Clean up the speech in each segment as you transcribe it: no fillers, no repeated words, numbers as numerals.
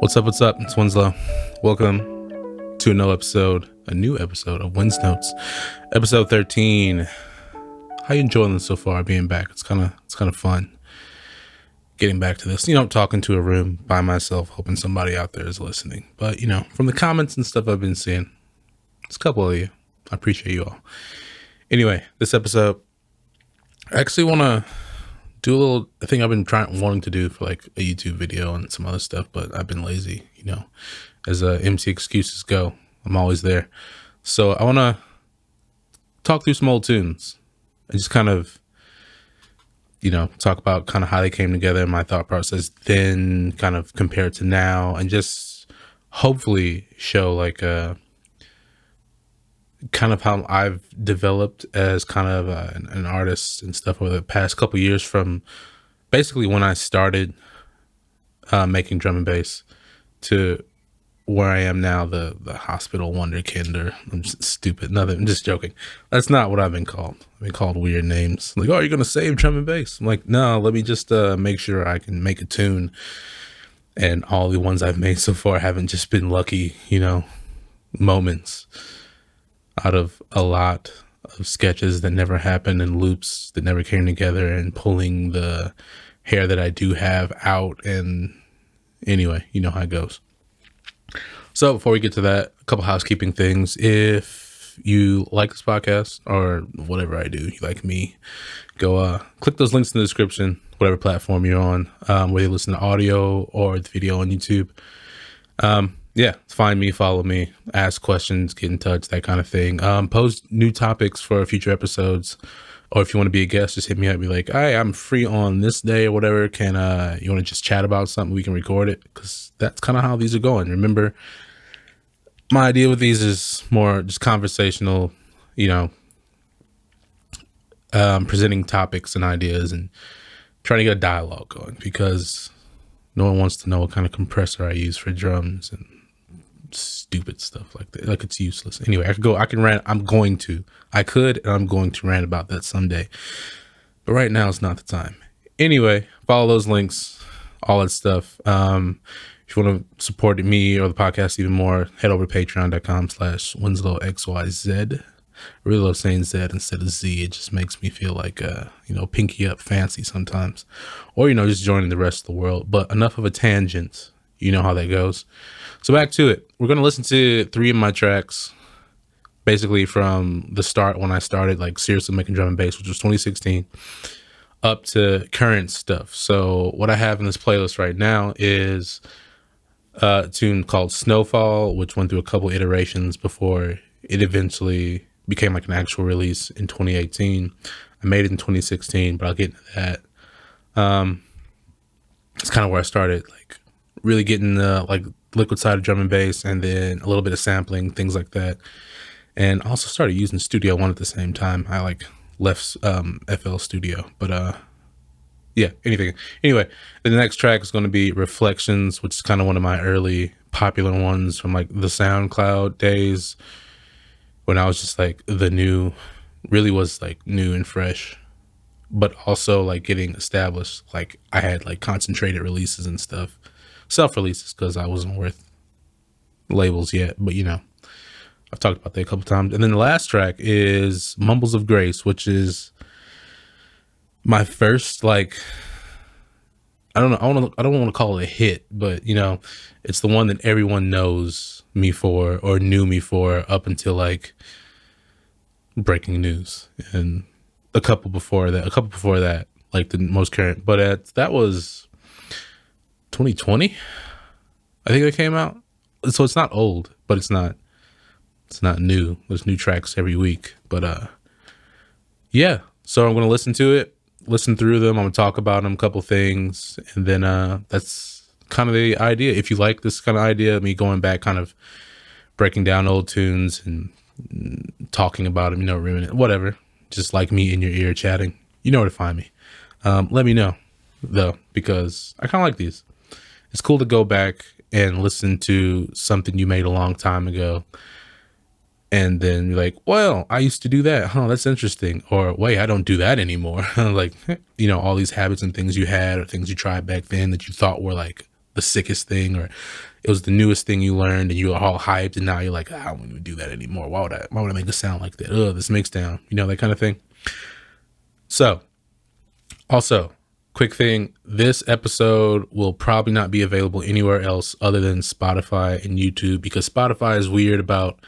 What's up? What's up? It's Winslow. Welcome to a new episode of Winsnotes, episode 13. How you enjoying this so far? Being back, it's kind of fun. Getting back to this, talking to a room by myself, hoping somebody out there is listening. But from the comments and stuff I've been seeing, it's a couple of you. I appreciate you all. Anyway, this episode, I actually want to do a little thing I've been wanting to do for like a YouTube video and some other stuff, but I've been lazy, as MC excuses go. I'm always there. So I want to talk through some old tunes and just kind of, talk about kind of how they came together and my thought process, then kind of compare it to now and just hopefully show like kind of how I've developed as kind of an artist and stuff over the past couple of years, from basically when I started making drum and bass to where I am now, the hospital wonderkind, or I'm just stupid. Nothing. I'm just joking. That's not what I've been called. I've been called weird names. Like, oh, you're going to save drum and bass. I'm like, no, let me just make sure I can make a tune. And all the ones I've made so far haven't just been lucky, moments out of a lot of sketches that never happened and loops that never came together and pulling the hair that I do have out. And anyway, you know how it goes. So before we get to that, a couple housekeeping things. If you like this podcast or whatever I do, you like me, go click those links in the description, whatever platform you're on, whether you listen to audio or the video on YouTube. Yeah, find me, follow me, ask questions, get in touch, that kind of thing. Post new topics for future episodes, or if you want to be a guest, just hit me up. Be like, "Hey, I'm free on this day or whatever. Can you want to just chat about something? We can record it," because that's kind of how these are going. Remember, my idea with these is more just conversational, presenting topics and ideas and trying to get a dialogue going, because no one wants to know what kind of compressor I use for drums and stupid stuff like that. Like, it's useless. Anyway, I can rant. I'm going to rant about that someday, but right now it's not the time. Anyway, follow those links, all that stuff. If you want to support me or the podcast even more, head over to patreon.com/WinslowXYZ. I really love saying Z instead of Z. It just makes me feel like, pinky up fancy sometimes, or, just joining the rest of the world. But enough of a tangent. You know how that goes. So back to it. We're going to listen to 3 of my tracks, basically from the start, when I started like seriously making drum and bass, which was 2016, up to current stuff. So what I have in this playlist right now is a tune called Snowfall, which went through a couple iterations before it eventually became like an actual release in 2018. I made it in 2016, but I'll get into that. It's kind of where I started, like really getting the like liquid side of drum and bass, and then a little bit of sampling, things like that. And also started using Studio One at the same time. I like left FL Studio, but yeah, anything. Anyway, the next track is going to be Reflections, which is kind of one of my early popular ones from like the SoundCloud days, when I was just like really was like new and fresh, but also like getting established. Like I had like concentrated releases and stuff, self-releases, because I wasn't worth labels yet, but I've talked about that a couple times. And then the last track is Mumbles of Grace, which is my first, like, I don't know, I don't want to call it a hit, but it's the one that everyone knows me for or knew me for up until like Breaking News, and a couple before that, like the most current. But that was 2020, I think it came out. So it's not old, but it's not new. There's new tracks every week. But yeah, so I'm gonna listen through them. I'm gonna talk about them, a couple things, and then that's kind of the idea. If you like this kind of idea, me going back, kind of breaking down old tunes and talking about them, whatever, just like me in your ear chatting, you know where to find me. Let me know though, because I kind of like these. It's cool to go back and listen to something you made a long time ago, and then you're like, well, I used to do that. Huh, that's interesting. Or wait, I don't do that anymore. Like, all these habits and things you had or things you tried back then that you thought were like the sickest thing, or it was the newest thing you learned and you were all hyped, and now you're like, I don't want to do that anymore. Why would I make a sound like that? This mix down, that kind of thing. So also, quick thing, this episode will probably not be available anywhere else other than Spotify and YouTube, because Spotify is weird about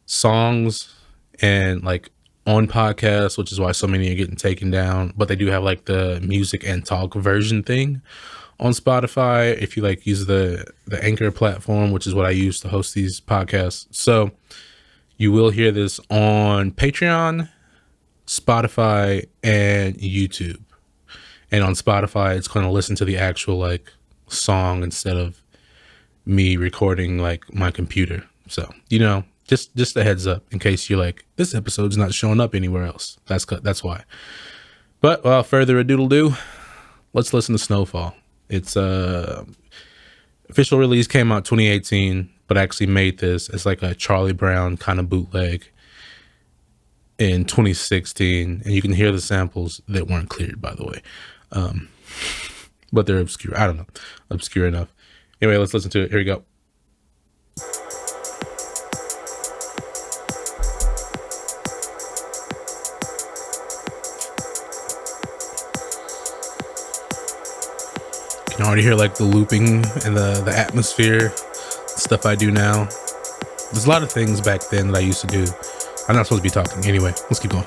songs and like on podcasts, which is why so many are getting taken down. But they do have like the music and talk version thing on Spotify if you like use the Anchor platform, which is what I use to host these podcasts. So you will hear this on Patreon, Spotify, and YouTube. And on Spotify, it's going to listen to the actual like song instead of me recording like my computer. So, just a heads up in case you're like, this episode's not showing up anywhere else. That's why. But without further ado, let's listen to Snowfall. It's official release came out 2018, but I actually made this as like a Charlie Brown kind of bootleg in 2016, and you can hear the samples that weren't cleared, by the way. But they're obscure. I don't know, obscure enough. Anyway, let's listen to it. Here we go. You can already hear like the looping and the atmosphere, stuff I do now. There's a lot of things back then that I used to do. I'm not supposed to be talking. Anyway, let's keep going.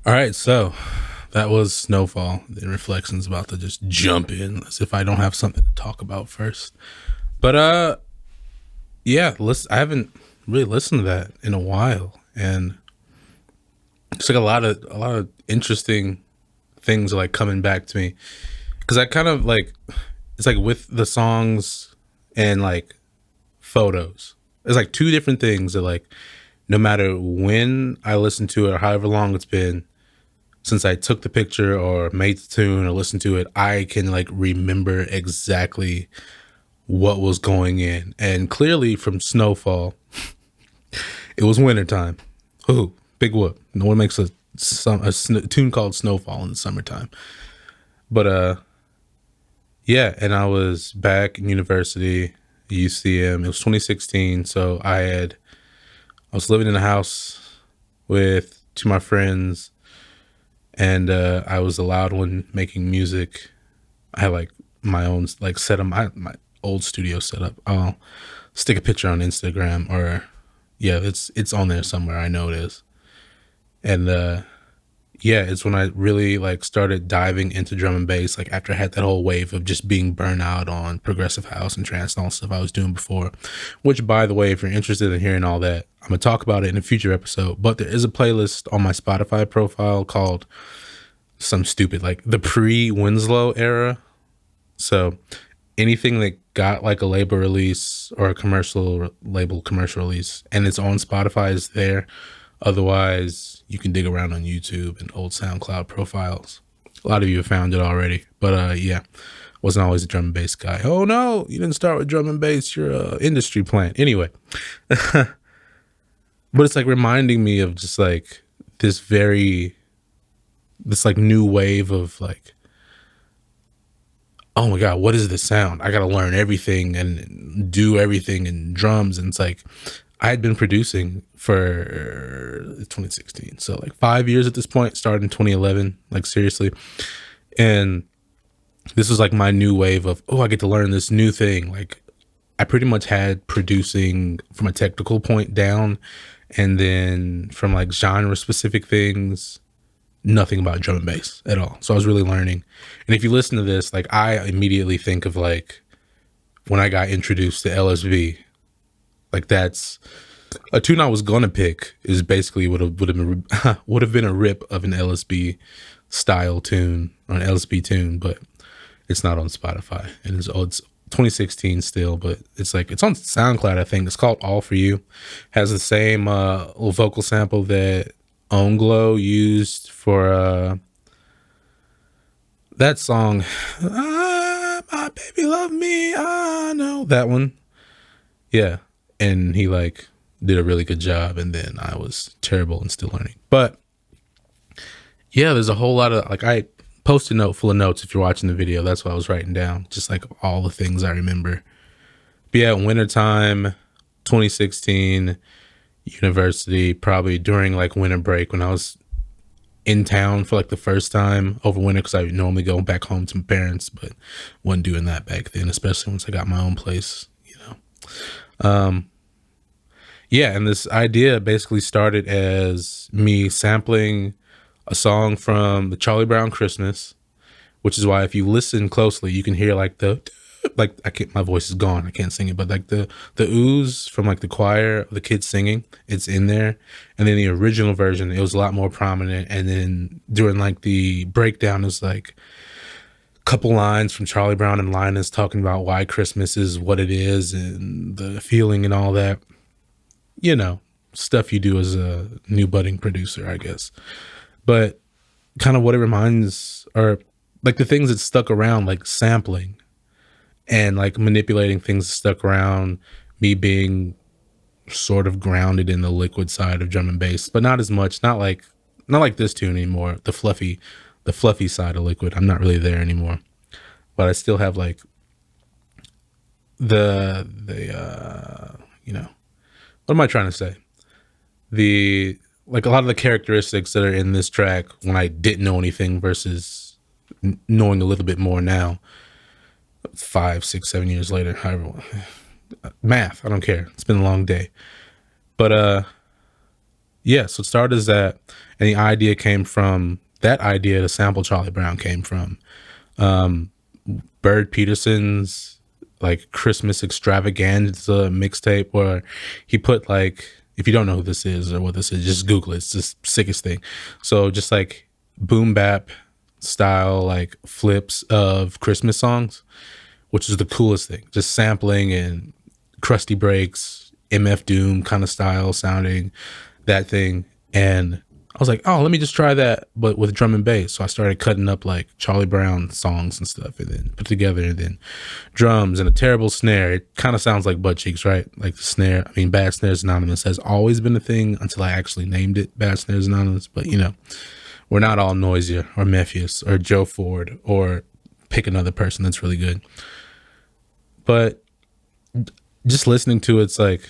All right, so that was Snowfall. The Reflections about to just jump in as if I don't have something to talk about first. But yeah, I haven't really listened to that in a while, and it's like a lot of interesting things are like coming back to me because I kind of like it's like with the songs and like photos. It's like two different things that like no matter when I listen to it or however long it's been since I took the picture or made the tune or listened to it, I can like remember exactly what was going in. And clearly from Snowfall, it was wintertime. Ooh, big whoop. No one makes a tune called Snowfall in the summertime. But yeah, and I was back in university, UCM. It was 2016, so I was living in a house with two of my friends, and I was the loud one making music. I had like my own like setup, my old studio setup. I'll stick a picture on Instagram, or yeah, it's on there somewhere. I know it is. And yeah, it's when I really like started diving into drum and bass, like after I had that whole wave of just being burnt out on progressive house and trance and all the stuff I was doing before. Which, by the way, if you're interested in hearing all that, I'm gonna talk about it in a future episode. But there is a playlist on my Spotify profile called some stupid like the pre-Winslow era. So anything that got like a label release or a commercial release and it's on Spotify is there. Otherwise, you can dig around on YouTube and old SoundCloud profiles. A lot of you have found it already. But yeah, wasn't always a drum and bass guy. Oh no, you didn't start with drum and bass. You're a industry plant. Anyway. But it's like reminding me of just like this like new wave of like, oh my God, what is this sound? I got to learn everything and do everything in drums. And it's like, I had been producing for 2016. So like 5 years at this point, started in 2011, like seriously. And this was like my new wave of, oh, I get to learn this new thing. Like I pretty much had producing from a technical point down. And then from like genre specific things, nothing about drum and bass at all. So I was really learning. And if you listen to this, like I immediately think of like when I got introduced to LSB, like that's a tune I was gonna pick is basically would have been a rip of an LSB style tune or an LSB tune, but it's not on Spotify. And it's 2016 still, but it's like it's on SoundCloud. I think it's called All For You. Has the same little vocal sample that Onglo used for that song. My baby love me. I know that one. Yeah. And he like did a really good job, and then I was terrible and still learning. But yeah, there's a whole lot of like I posted a note full of notes. If you're watching the video, that's what I was writing down, just like all the things I remember. But yeah, wintertime, 2016, university, probably during like winter break when I was in town for like the first time over winter, because I would normally go back home to my parents, but wasn't doing that back then, especially once I got my own place, you know. Yeah, and this idea basically started as me sampling a song from the Charlie Brown Christmas, which is why if you listen closely, you can hear like my voice is gone, I can't sing it, but like the ooze from like the choir, the kids singing, it's in there. And then the original version, it was a lot more prominent. And then during like the breakdown, it was like couple lines from Charlie Brown and Linus talking about why Christmas is what it is and the feeling and all that, you know, stuff you do as a new budding producer, I guess. But kind of what it reminds, or like the things that stuck around, like sampling and like manipulating things that stuck around, me being sort of grounded in the liquid side of drum and bass, but not as much, not like this tune anymore, the fluffy side of liquid. I'm not really there anymore, but I still have like the you know, what am I trying to say? Like a lot of the characteristics that are in this track when I didn't know anything versus knowing a little bit more now, 5, 6, 7 years later, however, math, I don't care. It's been a long day. But Yeah, so it started as that, and the idea came from that idea. The sample Charlie Brown came from Bird Peterson's like Christmas extravaganza mixtape, where he put like, if you don't know who this is or what this is, just Google it. It's just sickest thing. So just like boom bap style like flips of Christmas songs, which is the coolest thing. Just sampling and crusty breaks, MF Doom kind of style sounding, that thing. And I was like, oh, let me just try that, but with drum and bass. So I started cutting up like Charlie Brown songs and stuff, and then put together, and then drums and a terrible snare. It kind of sounds like Butt Cheeks, right? Like the snare. I mean, Bad Snares Anonymous has always been a thing until I actually named it Bad Snares Anonymous. But you know, we're not all Noisia or Mephius or Joe Ford, or pick another person that's really good. But just listening to it's like,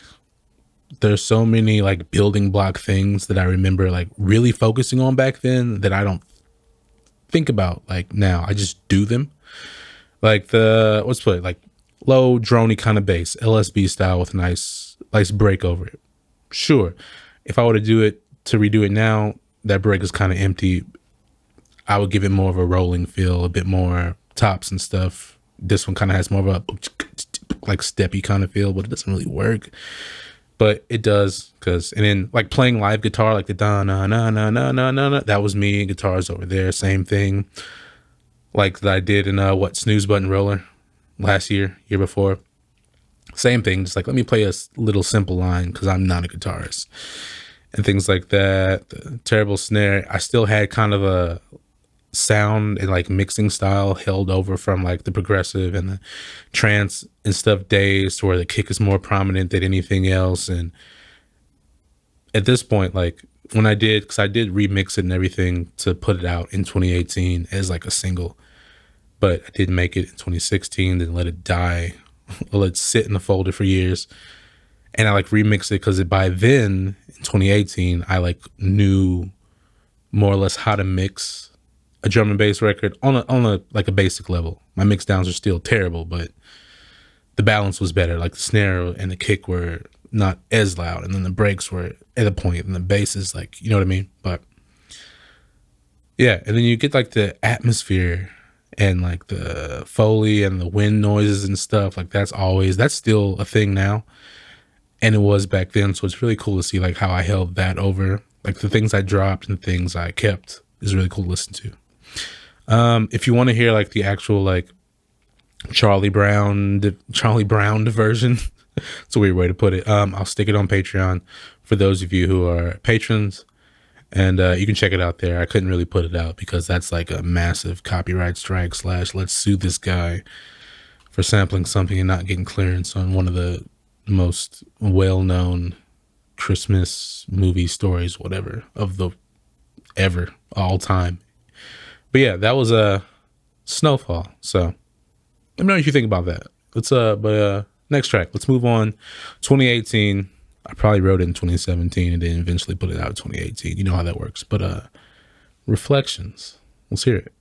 there's so many like building block things that I remember like really focusing on back then that I don't think about like now. I just do them. Like the, what's put like low droney kind of bass, LSB style with a nice break over it. Sure, if I were to do it to redo it now, that break is kind of empty. I would give it more of a rolling feel, a bit more tops and stuff. This one kind of has more of a like steppy kind of feel, but it doesn't really work. But it does, because, and then like playing live guitar, like the da na na na na na na, that was me. Guitars over there, same thing. Like that I did in Snooze Button Roller last year before. Same thing, just like let me play a little simple line because I'm not a guitarist and things like that. The terrible snare, I still had kind of a sound and like mixing style held over from like the progressive and the trance and stuff days, to where the kick is more prominent than anything else. And at this point, like when I did, because I did remix it and everything to put it out in 2018 as like a single, but I did make it in 2016, then let it die, let it sit in the folder for years. And I like remixed it because by then in 2018, I like knew more or less how to mix a drum and bass record on a like a basic level. My mix downs are still terrible, but the balance was better. Like the snare and the kick were not as loud, and then the breaks were at a point, and the bass is like, you know what I mean? But yeah, and then you get like the atmosphere and like the Foley and the wind noises and stuff. Like that's still a thing now, and it was back then. So it's really cool to see like how I held that over. Like the things I dropped and things I kept is really cool to listen to. If you want to hear like the actual like Charlie Brown version, it's a weird way to put it. I'll stick it on Patreon for those of you who are patrons, and you can check it out there. I couldn't really put it out because that's like a massive copyright strike / let's sue this guy for sampling something and not getting clearance on one of the most well-known Christmas movie stories, whatever, of the ever, all time. But yeah, that was a Snowfall. So let me know what you think about that. Next track, let's move on. 2018. I probably wrote it in 2017 and then eventually put it out in 2018. You know how that works. But Reflections. Let's hear it.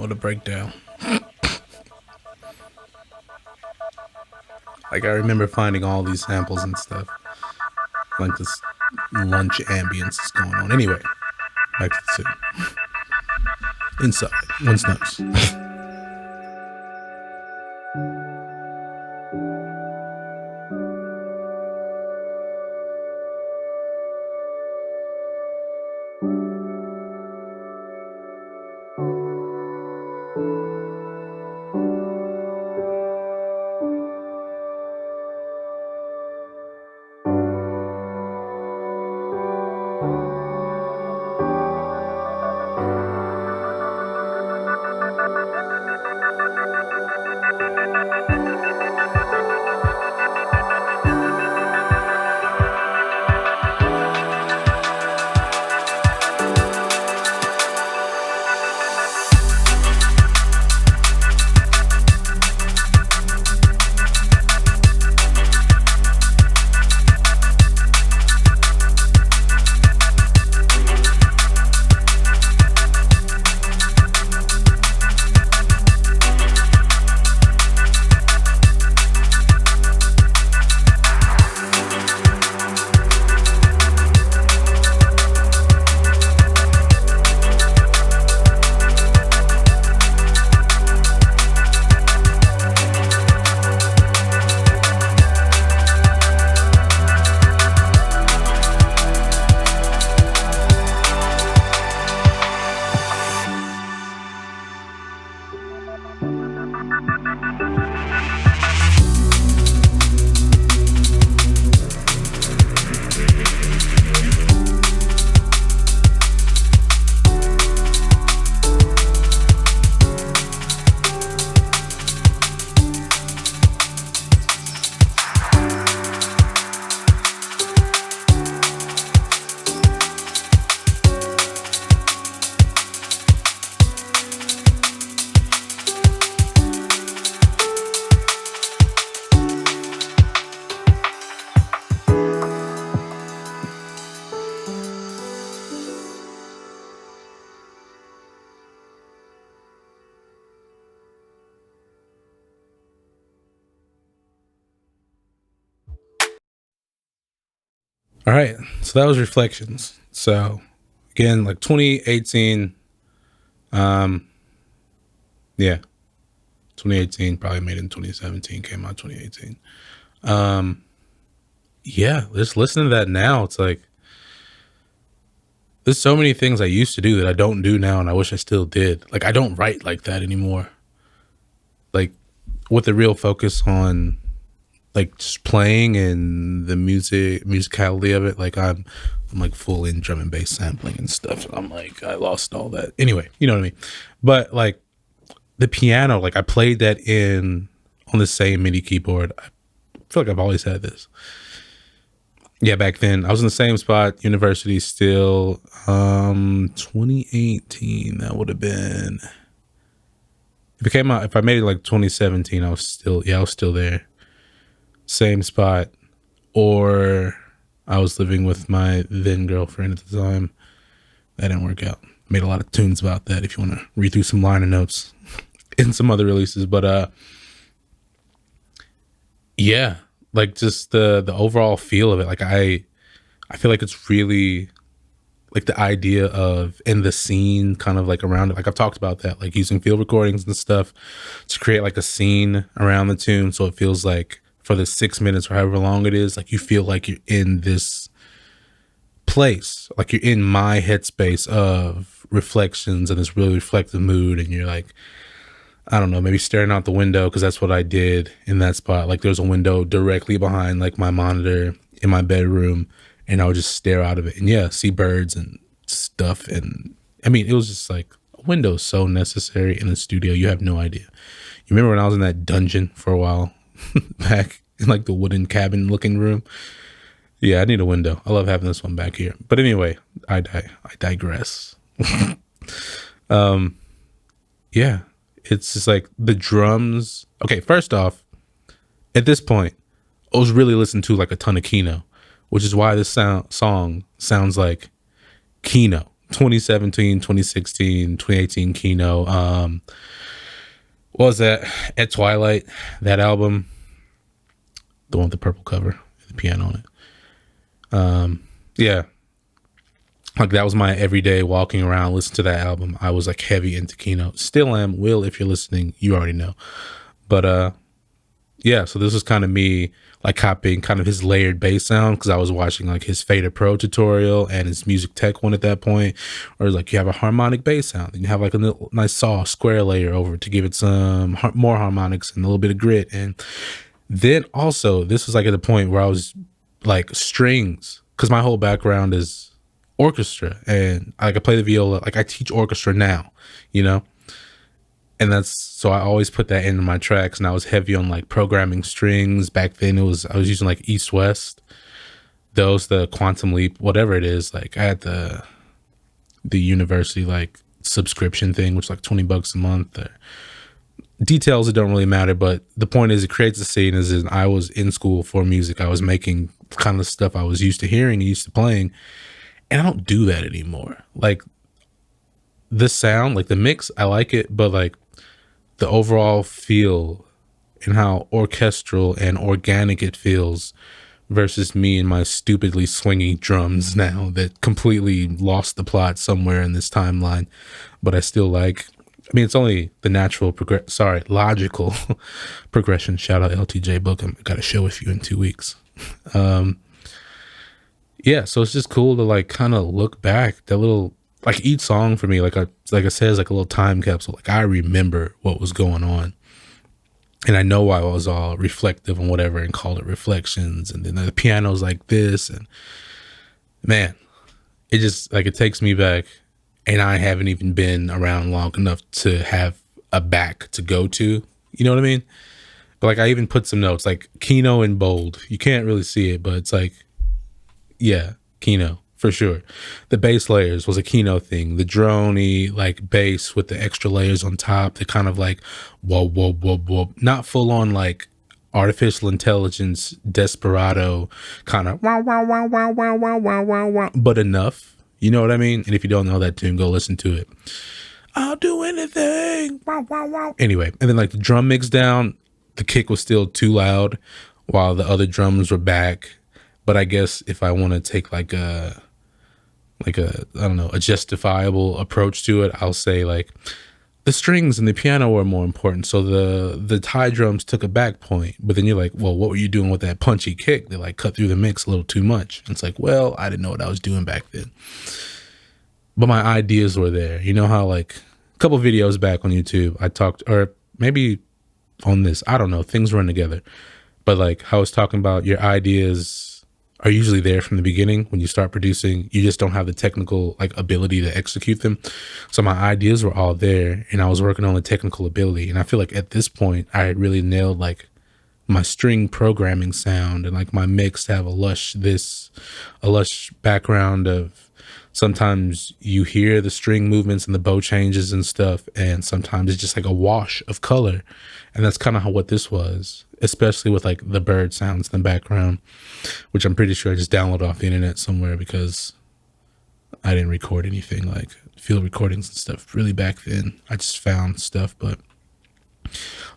What a breakdown. Like, I remember finding all these samples and stuff. Like, this lunch ambience is going on. Anyway, back to the city. Inside, Winslows. All right, so that was Reflections. So again, like 2018, yeah, 2018, probably made it in 2017, came out 2018. Yeah, just listening to that now, it's like there's so many things I used to do that I don't do now, and I wish I still did. Like, I don't write like that anymore. Like, with the real focus on like just playing and the musicality of it, like I'm like full in drum and bass sampling and stuff, and I'm like, I lost all that. Anyway, you know what I mean? But like the piano, like I played that on the same MIDI keyboard. I feel like I've always had this. Yeah, back then I was in the same spot, university still. 2018, that would have been, if I made it like 2017, I was still there. Same spot. Or I was living with my then girlfriend at the time. That didn't work out. Made a lot of tunes about that if you want to read through some liner notes in some other releases. But yeah, like just the overall feel of it. Like I feel like it's really like the idea of, and the scene kind of like around it. Like I've talked about that, like using field recordings and stuff to create like a scene around the tune. So it feels like for the 6 minutes or however long it is, like you feel like you're in this place, like you're in my headspace of reflections and this really reflective mood. And you're like, I don't know, maybe staring out the window, because that's what I did in that spot. Like there's a window directly behind like my monitor in my bedroom, and I would just stare out of it and see birds and stuff. And I mean, it was just like, a window is so necessary in a studio. You have no idea. You remember when I was in that dungeon for a while back in like the wooden cabin looking room? Yeah, I need a window. I love having this one back here. But anyway, I digress. Yeah, it's just like the drums. Okay, first off, at this point, I was really listening to like a ton of Kino, which is why this song sounds like Kino, 2017, 2016, 2018 Kino. What was that? At Twilight, that album, the one with the purple cover, the piano on it. Yeah, like that was my everyday walking around, listen to that album. I was like heavy into Kino. Still am. Will, if you're listening, you already know. But yeah, so this was kind of me like copying kind of his layered bass sound, because I was watching like his Fader Pro tutorial and his Music Tech one at that point. Or like you have a harmonic bass sound, and you have like a nice soft square layer over it to give it some more harmonics and a little bit of grit. And then also this was like at the point where I was like strings, because my whole background is orchestra, and I play the viola. Like I teach orchestra now, you know. And that's, so I always put that into my tracks, and I was heavy on like programming strings. Back then I was using like East West, the Quantum Leap, whatever it is. Like I had the university like subscription thing, which is like $20 a month. Details, it don't really matter, but the point is it creates a scene. Is I was in school for music. I was making kind of stuff I was used to hearing and used to playing, and I don't do that anymore. Like the sound, like the mix, I like it, but like the overall feel and how orchestral and organic it feels versus me and my stupidly swingy drums now that completely lost the plot somewhere in this timeline. But I still like, I mean, it's only the natural logical progression. Shout out LTJ Book. I've got a show with you in 2 weeks. Yeah, so it's just cool to like kind of look back. That little, like each song for me, like I said, is like a little time capsule. Like I remember what was going on, and I know I was all reflective and whatever, and called it reflections. And then the piano's like this, and man, it just like it takes me back. And I haven't even been around long enough to have a back to go to. You know what I mean? But like I even put some notes, like Kino in bold. You can't really see it, but it's like, yeah, Kino. For sure. The bass layers was a Kino thing. The droney like bass with the extra layers on top. The kind of like whoa, whoa, whoa, whoa. Not full on like artificial intelligence, desperado kind of wow, wow, wow, wow, wow, wow, wow, wow, wow. But enough. You know what I mean? And if you don't know that tune, go listen to it. I'll do anything. Wow, wow, wow. Anyway, and then like the drum mix down, the kick was still too loud while the other drums were back. But I guess if I want to take like a I don't know, a justifiable approach to it, I'll say like the strings and the piano were more important. So the tie drums took a back point. But then you're like, well, what were you doing with that punchy kick that like cut through the mix a little too much? And it's like, well, I didn't know what I was doing back then. But my ideas were there. You know how like a couple videos back on YouTube, I talked, or maybe on this, I don't know, things run together. But like I was talking about your ideas are usually there from the beginning. When you start producing, you just don't have the technical like ability to execute them. So my ideas were all there, and I was working on the technical ability. And I feel like at this point I had really nailed like my string programming sound, and like my mix to have a lush background of, sometimes you hear the string movements and the bow changes and stuff, and sometimes it's just like a wash of color. And that's kind of what this was, especially with like the bird sounds in the background, which I'm pretty sure I just downloaded off the internet somewhere, because I didn't record anything like field recordings and stuff really back then. I just found stuff. But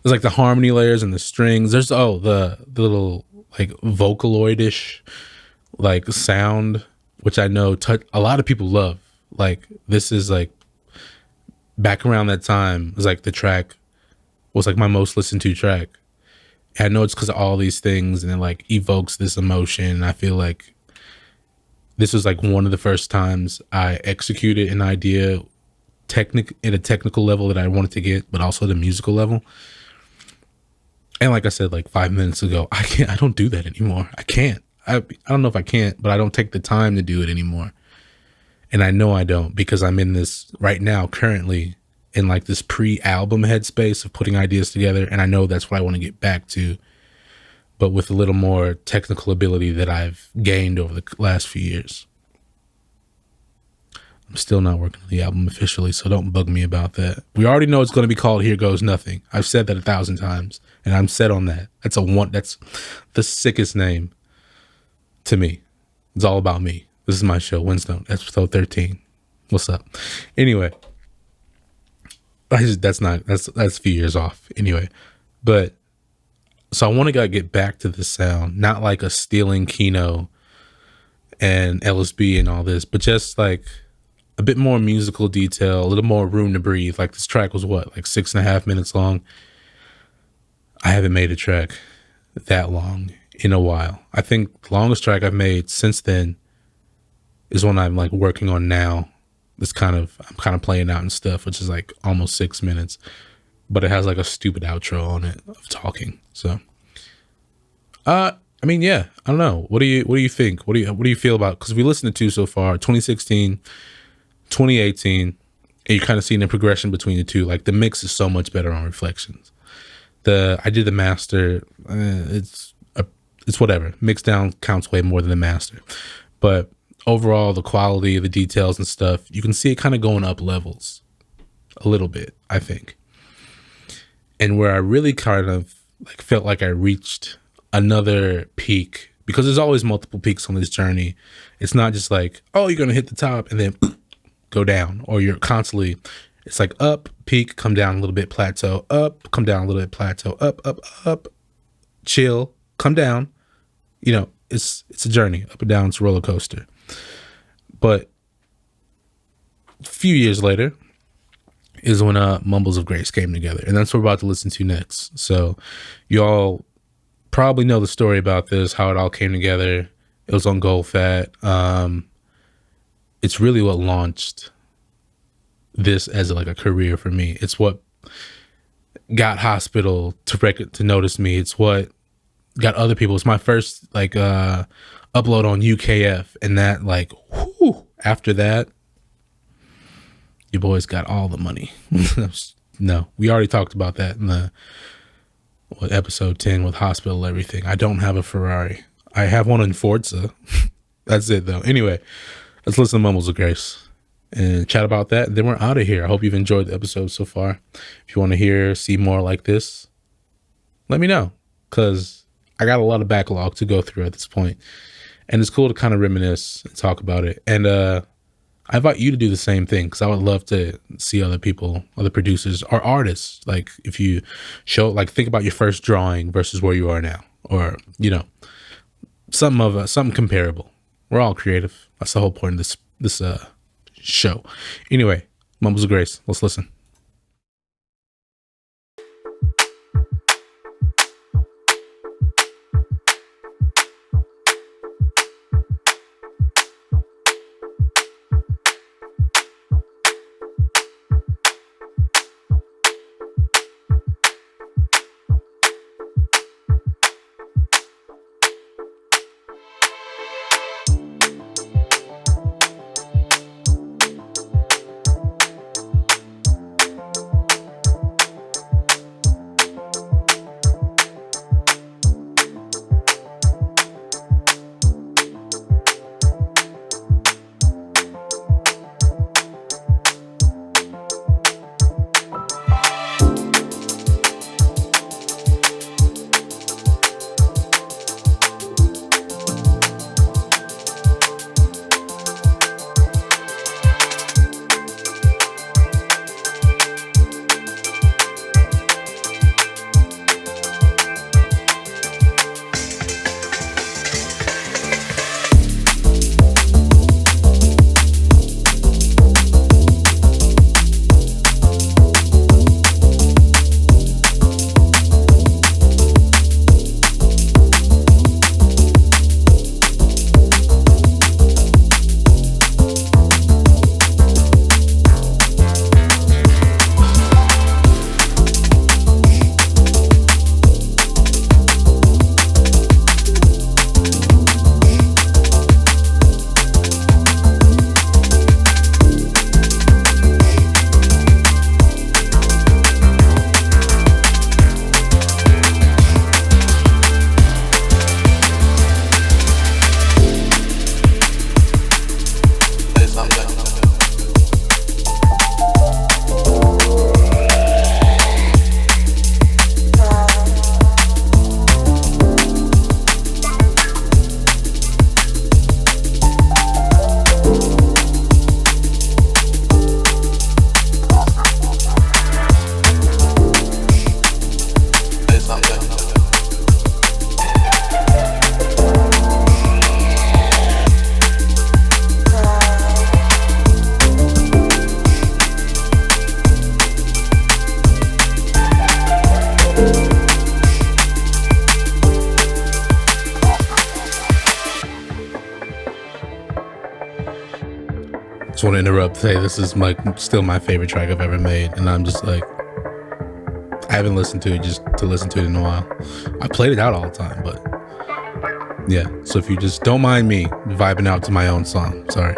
there's like the harmony layers and the strings. There's the little like Vocaloid-ish like sound, which I know a lot of people love. Like this is like back around that time, it was like the track was like my most listened to track. And I know it's because of all these things, and it like evokes this emotion. And I feel like this was like one of the first times I executed an idea in a technical level that I wanted to get, but also the musical level. And like I said, like 5 minutes ago, I don't do that anymore. I can't. I don't know if I can't, but I don't take the time to do it anymore. And I know I don't, because I'm in this right now, currently in like this pre-album headspace of putting ideas together. And I know that's what I want to get back to, but with a little more technical ability that I've gained over the last few years. I'm still not working on the album officially, so don't bug me about that. We already know it's going to be called Here Goes Nothing. I've said that 1,000 times, and I'm set on that. That's the sickest name to me. It's all about me. This is my show, Winslow, episode 13. What's up? Anyway, that's a few years off. Anyway, but so I want to get back to the sound, not like a stealing Kino and LSB and all this, but just like a bit more musical detail, a little more room to breathe. Like this track was what, like 6.5 minutes long. I haven't made a track that long in a while. I think the longest track I've made since then is one I'm like working on now. I'm kind of playing out and stuff, which is like almost 6 minutes, but it has like a stupid outro on it of talking. So, I mean, yeah, I don't know. What do you think? What do you feel about? Because we listened to two so far, 2016, 2018, and you kind of seen the progression between the two. Like the mix is so much better on Reflections. I did the master. It's whatever. Mixed down counts way more than the master, but overall, the quality, the details and stuff, you can see it kind of going up levels a little bit, I think. And where I really kind of like felt like I reached another peak, because there's always multiple peaks on this journey. It's not just like, oh, you're going to hit the top and then go down, or you're constantly, it's like up, peak, come down a little bit, plateau, up, come down a little bit, plateau, up, chill, come down. You know, it's a journey, up and down, it's a roller coaster. But a few years later is when Mumbles of Grace came together. And that's what we're about to listen to next. So you all probably know the story about this, how it all came together. It was on Gold Fat. It's really what launched this as like a career for me. It's what got Hospital to notice me. It's what got other people. It's my first like upload on UKF, and that like whew, after that, you boys got all the money. No, we already talked about that in the episode 10 with Hospital, everything. I don't have a Ferrari. I have one in Forza. That's it though. Anyway, let's listen to Mumbles of Grace and chat about that. And then we're out of here. I hope you've enjoyed the episode so far. If you want to see more like this, let me know, because I got a lot of backlog to go through at this point. And it's cool to kind of reminisce and talk about it. And I invite you to do the same thing, because I would love to see other people, other producers or artists. Like if you think about your first drawing versus where you are now, or, you know, something comparable. We're all creative. That's the whole point of this show. Anyway, Mumbles of Grace. Let's listen. Just want to interrupt. Hey, this is still my favorite track I've ever made, and I'm just like, I haven't listened to it just to listen to it in a while. I played it out all the time, but yeah. So if you just don't mind me vibing out to my own song, sorry.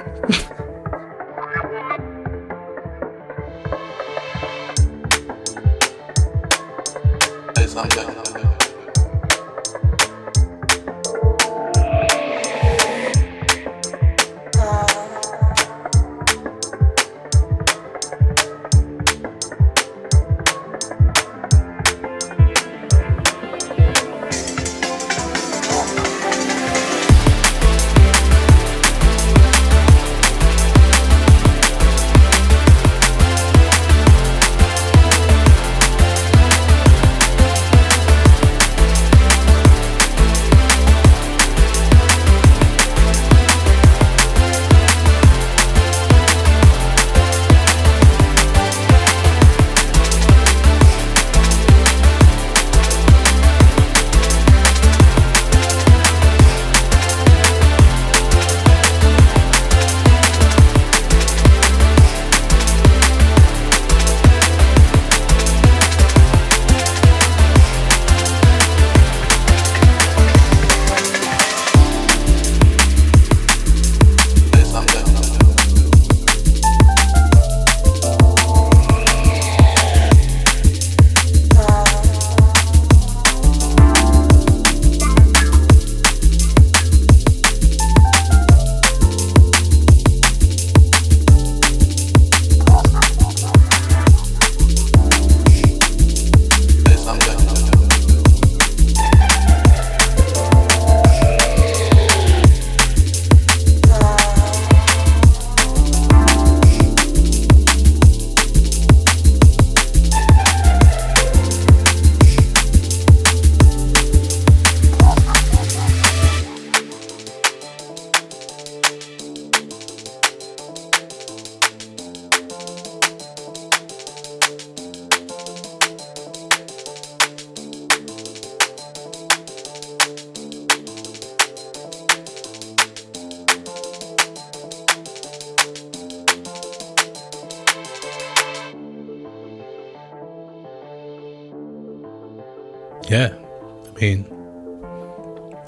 Yeah, I mean,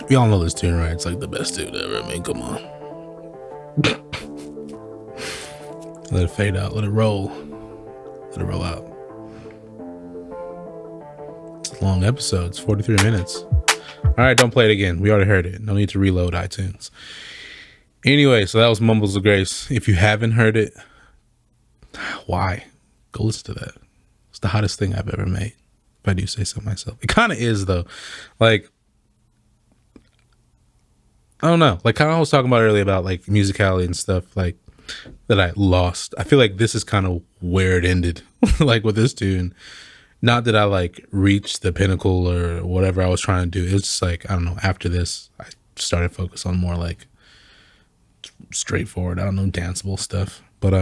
we all know this tune, right? It's like the best tune ever. I mean, come on. Let it fade out. Let it roll. Let it roll out. It's a long episode. It's 43 minutes. All right, don't play it again. We already heard it. No need to reload iTunes. Anyway, so that was Mumbles of Grace. If you haven't heard it, why? Go listen to that. It's the hottest thing I've ever made. If I do say so myself. It kind of is, though. Like, I don't know. Like, kind of I was talking about earlier about, like, musicality and stuff, like, that I lost. I feel like this is kind of where it ended, like, with this tune. Not that I, like, reached the pinnacle or whatever I was trying to do. It was just, like, I don't know. After this, I started to focus on more, like, straightforward, I don't know, danceable stuff. But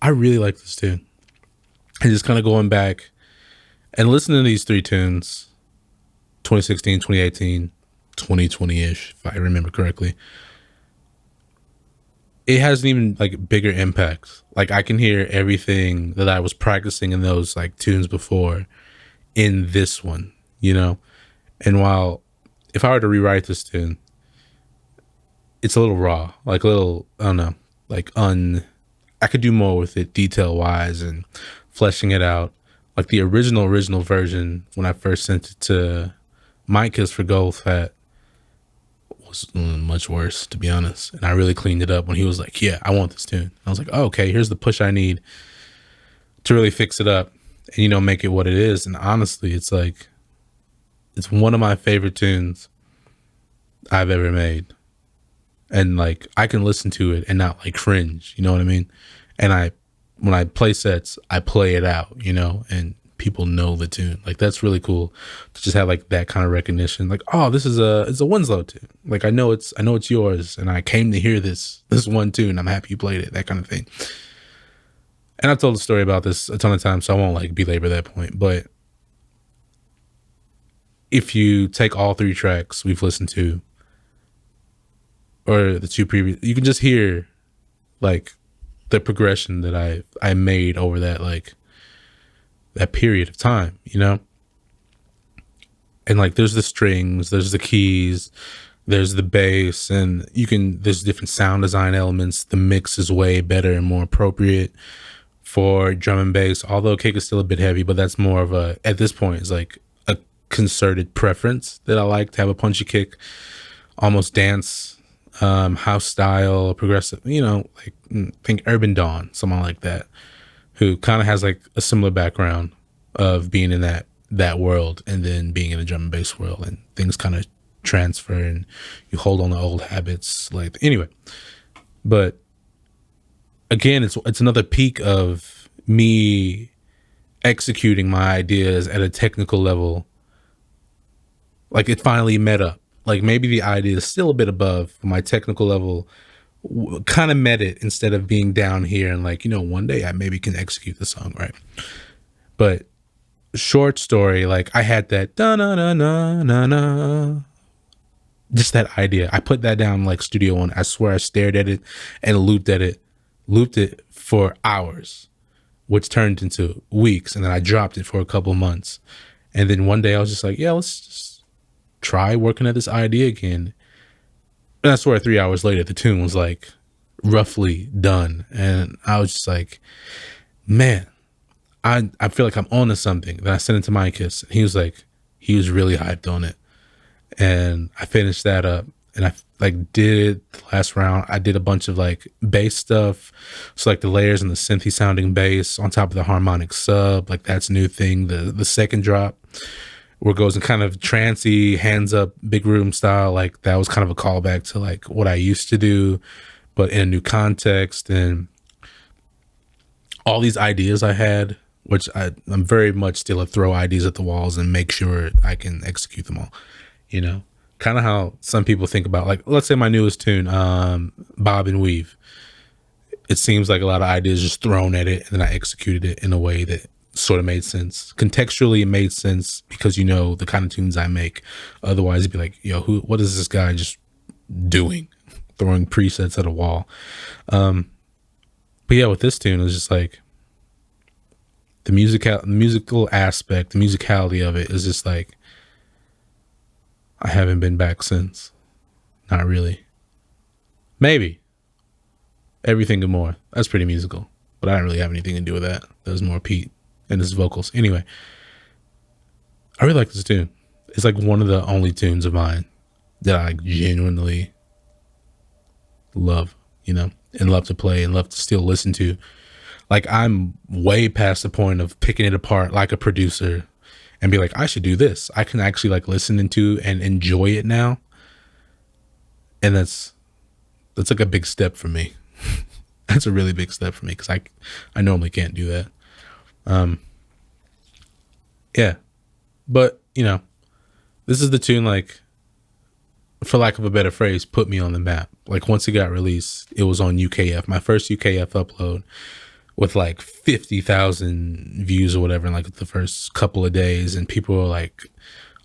I really like this tune. And just kind of going back and listening to these three tunes, 2016, 2018, 2020-ish, if I remember correctly, it has an even like bigger impact. Like I can hear everything that I was practicing in those like tunes before in this one, you know? And while if I were to rewrite this tune, it's a little raw, like a little, I don't know, like I could do more with it detail wise and fleshing it out. Like the original version, when I first sent it to Mike Kiss for Gold Fat, was much worse, to be honest. And I really cleaned it up when he was like, yeah, I want this tune. I was like, oh, okay, here's the push I need to really fix it up and, you know, make it what it is. And honestly, it's like, it's one of my favorite tunes I've ever made. And like, I can listen to it and not like cringe, you know what I mean? And when I play sets, I play it out, you know, and people know the tune. Like that's really cool to just have like that kind of recognition. Like, oh, it's a Winslow tune. Like I know it's yours, and I came to hear this one tune. I'm happy you played it. That kind of thing. And I've told the story about this a ton of times, so I won't like belabor that point. But if you take all three tracks we've listened to, or the two previous, you can just hear like the progression that I made over that, like, that period of time, you know? And like, there's the strings, there's the keys, there's the bass, and there's different sound design elements. The mix is way better and more appropriate for drum and bass, although kick is still a bit heavy, but that's more of a, at this point, it's like a concerted preference that I like to have a punchy kick, almost dance, house style, progressive, like, think Urban Dawn, someone like that, who kind of has like a similar background of being in that world and then being in a drum and bass world, and things kind of transfer and you hold on to old habits. Like, anyway, but again, it's another peak of me executing my ideas at a technical level. Like, it finally met up. Like, maybe the idea is still a bit above my technical level, kind of met it instead of being down here and like, one day I maybe can execute the song, right? But short story, like, I had that da na na na na na, just that idea. I put that down like Studio One. I swear I stared at it and looped it for hours, which turned into weeks, and then I dropped it for a couple months. And then one day I was just like, yeah, let's just try working at this idea again. And I swear 3 hours later, the tune was like roughly done. And I was just like, man, I feel like I'm onto something. Then I sent it to Micus. He was really hyped on it. And I finished that up, and I like did the last round. I did a bunch of like bass stuff. So like the layers and the synthy sounding bass on top of the harmonic sub, like that's a new thing. The second drop where it goes in kind of trancey, hands up, big room style. Like that was kind of a callback to like what I used to do, but in a new context. And all these ideas I had, which I'm very much still a throw ideas at the walls and make sure I can execute them all. Kind of how some people think about, like, let's say my newest tune, Bob and Weave. It seems like a lot of ideas just thrown at it, and then I executed it in a way that sort of made sense. Contextually, it made sense because the kind of tunes I make. Otherwise, it'd be like, yo, what is this guy just doing? Throwing presets at a wall. But yeah, with this tune, it was just like the musical aspect, the musicality of it is just like, I haven't been back since. Not really. Maybe. Everything and More. That's pretty musical. But I didn't really have anything to do with that. That was more Pete and his vocals. Anyway. I really like this tune. It's like one of the only tunes of mine that I genuinely love, and love to play and love to still listen to. Like, I'm way past the point of picking it apart like a producer and be like, I should do this. I can actually like listen into and enjoy it now. And that's like a big step for me. That's a really big step for me because I normally can't do that. Yeah. But, this is the tune, like, for lack of a better phrase, put me on the map. Like, once it got released, it was on UKF. My first UKF upload with like 50,000 views or whatever in like the first couple of days. And people were like,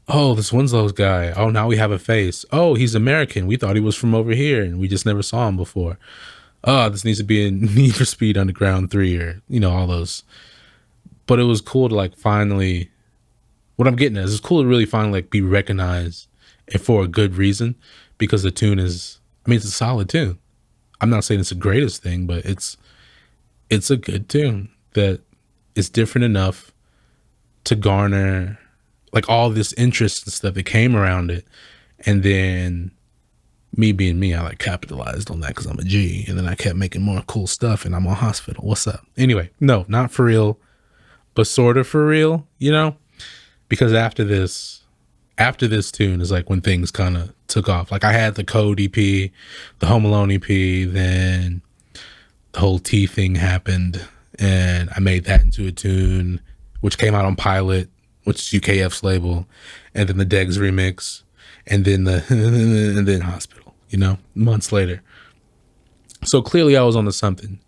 oh, this Winslow's guy. Oh, now we have a face. Oh, he's American. We thought he was from over here and we just never saw him before. Oh, this needs to be in Need for Speed Underground 3 or, all those. But it was cool to like finally, what I'm getting at is it's cool to really finally like be recognized and for a good reason, because the tune is, it's a solid tune. I'm not saying it's the greatest thing, but it's a good tune that is different enough to garner like all this interest and stuff that came around it. And then me being me, I like capitalized on that because I'm a G. And then I kept making more cool stuff and I'm on Hospital. What's up? Anyway, no, not for real, but sort of for real, because after this tune is like when things kind of took off. Like I had the Code EP, the Home Alone EP, then the whole T thing happened and I made that into a tune, which came out on Pilot, which is UKF's label, and then the Degs remix, and then and then Hospital, months later. So clearly I was onto something.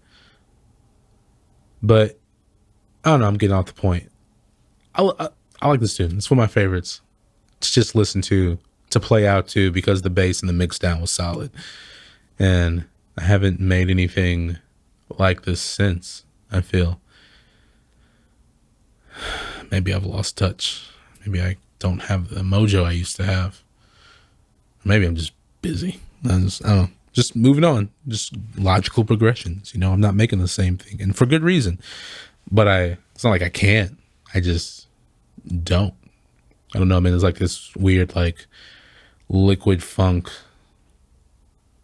But I don't know, I'm getting off the point. I like this tune. It's one of my favorites to just listen to play out to, because the bass and the mix down was solid. And I haven't made anything like this since. I feel maybe I've lost touch. Maybe I don't have the mojo I used to have. Maybe I'm just busy. I don't know. Just moving on. Just logical progressions. You know, I'm not making the same thing, and for good reason. But it's not like I can't. I just don't. I don't know, man. It's like this weird, like, liquid funk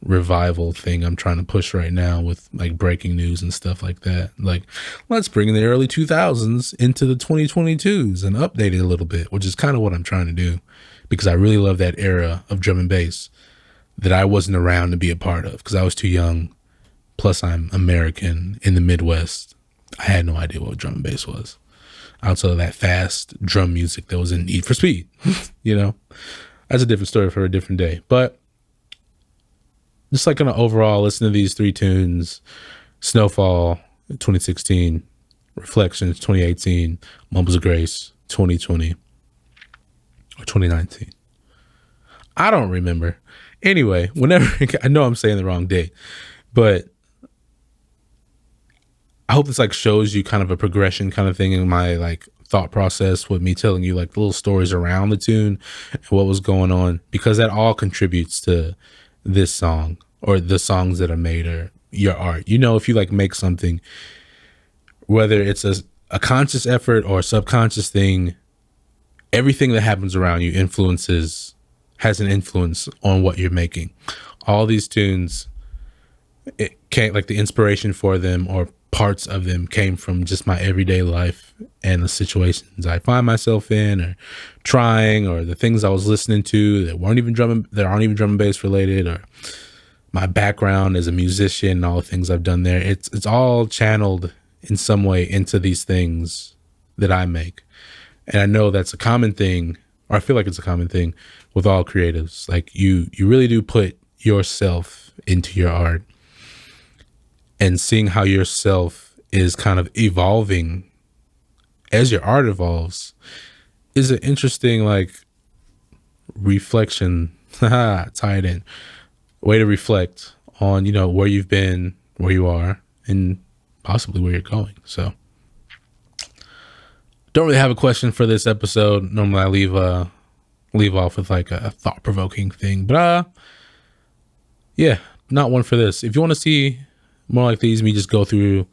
revival thing I'm trying to push right now with like breaking news and stuff like that. Like, let's bring the early 2000s into the 2022s and update it a little bit, which is kind of what I'm trying to do, because I really love that era of drum and bass that I wasn't around to be a part of because I was too young. Plus, I'm American in the Midwest. I had no idea what drum and bass was outside of that fast drum music that was in Need for Speed. You know, that's a different story for a different day. But just like on an overall, listen to these 3 tunes: Snowfall 2016, Reflections 2018, Mumbles of Grace 2020 or 2019. I don't remember. Anyway, whenever, I know I'm saying the wrong date, but I hope this like shows you kind of a progression kind of thing in my like thought process with me telling you like little stories around the tune and what was going on, because that all contributes to this song or the songs that are made or your art. You know, if you like make something, whether it's a conscious effort or a subconscious thing, everything that happens around you has an influence on what you're making. All these tunes, it can't, like, the inspiration for them or parts of them came from just my everyday life and the situations I find myself in or trying, or the things I was listening to that aren't even drum and bass related, or my background as a musician and all the things I've done there. It's all channeled in some way into these things that I make. And I know that's a common thing, or I feel like it's a common thing with all creatives. Like you really do put yourself into your art, and seeing how yourself is kind of evolving as your art evolves is an interesting like reflection. Tie it in. Way to reflect on, you know, where you've been, where you are, and possibly where you're going. So don't really have a question for this episode. Normally I leave off with like a thought-provoking thing, but yeah, not one for this. If you want to see more like these, me just go through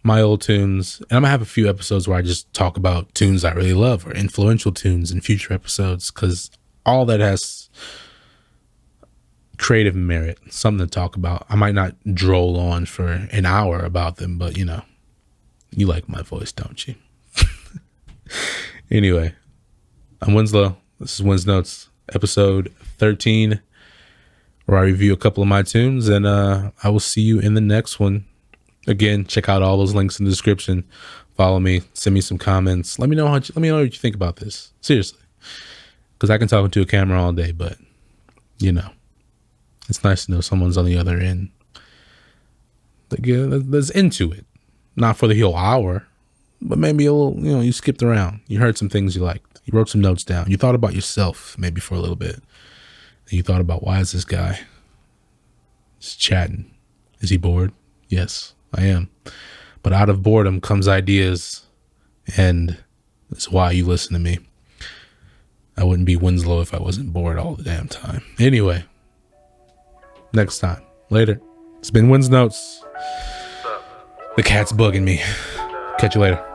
my old tunes, and I'm gonna have a few episodes where I just talk about tunes I really love or influential tunes in future episodes, because all that has creative merit, something to talk about. I might not droll on for an hour about them, but you know, you like my voice, don't you? Anyway, I'm Winslow. This is Wins Notes, episode 13, where I review a couple of my tunes, and I will see you in the next one. Again, check out all those links in the description. Follow me, send me some comments. Let me know what you think about this. Seriously, because I can talk into a camera all day, but you know, it's nice to know someone's on the other end that's into it. Not for the whole hour, but maybe a little, you know, you skipped around. You heard some things you liked. You wrote some notes down. You thought about yourself maybe for a little bit. And you thought about, why is this guy just chatting? Is he bored? Yes, I am. But out of boredom comes ideas, and that's why you listen to me. I wouldn't be Winslow if I wasn't bored all the damn time. Anyway, next time. Later. It's been Wins Notes. The cat's bugging me. Catch you later.